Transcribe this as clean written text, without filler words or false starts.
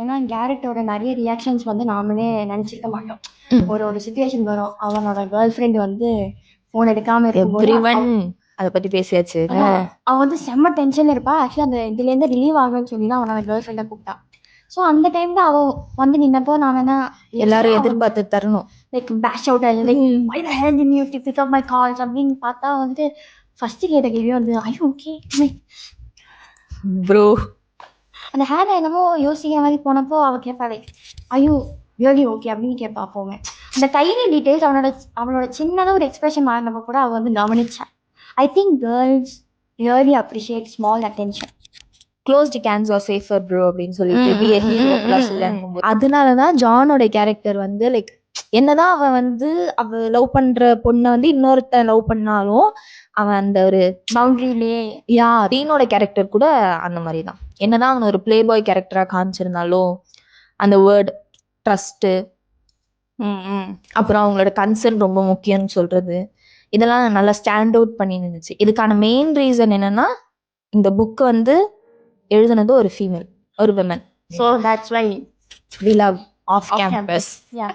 ஏன்னா கேரட்டோட நிறைய ரியாக்ஷன்ஸ் வந்து நாமளே நினச்சிக்க மாட்டோம். ஒரு சுச்சுவேஷன் வரும், அவனோட கேர்ள் ஃப்ரெண்ட் வந்து ஃபோன் எடுக்காம இருக்கும்போது எவ்ரிவன் அதை பத்தி பேசியாச்சு. அவன் வந்து செம்ம டென்ஷன் இருப்பா. ஆக்சுவலி அந்த இதுலேருந்து ரிலீவ் ஆகும்னு சொல்லி தான் அவனோட கேர்ள் ஃப்ரெண்டை கூப்பிட்டா. ஸோ அந்த டைம்ல அவன் வந்து நின்னப்போ நான் என்ன எல்லாரும் எதிர்பார்த்து தரணும், லைக் பேஷ் அவுட் ஆகி like my the hell in you to pick up my calls அப்படின்னு பார்த்தா வந்து ஃபர்ஸ்ட் கேட்ட கேள்வி வந்து ஐ ஓகே ப்ரோ. அந்த ஹேர் என்னமோ யோசிக்கிற மாதிரி போனப்போ அவள் கேட்பா லைக் ஐயோ ரியலி ஓகே அப்படின்னு கேட்பா. போவேன் அந்த டைனி டீட்டெயில்ஸ் அவளோட சின்னதாக ஒரு எக்ஸ்பிரஷன் மாறினப்போ கூட அவள் வந்து கவனிச்சான். I think girls really appreciate small attention. Closed cans are safer bro அப்படின்னு சொல்லிட்டு அதனாலதான் ஜானோட கேரக்டர் வந்து லைக் என்னதான் அவன் வந்து அவ லவ் பண்ற பொண்ணை வந்து இன்னொருத்த லவ் பண்ணாலும் அவன் அந்த ஒரு பவுண்டரியிலே ரீனோட கேரக்டர் கூட அந்த மாதிரி தான். என்னதான் அவன் ஒரு பிளே பாய் கேரக்டரா காமிச்சிருந்தாலும் அந்த வேர்ட் ட்ரஸ்ட்டு, அப்புறம் அவங்களோட கன்சர்ன் ரொம்ப முக்கியம்னு சொல்றது, இதெல்லாம் நல்லா ஸ்டாண்ட் அவுட் பண்ணி இருந்துச்சு. இதுக்கான மெயின் ரீசன் என்னன்னா இந்த புக் வந்து எழுதுனது ஒரு ஃபீமேல், ஒரு women. So that's why we love off campus. Yeah.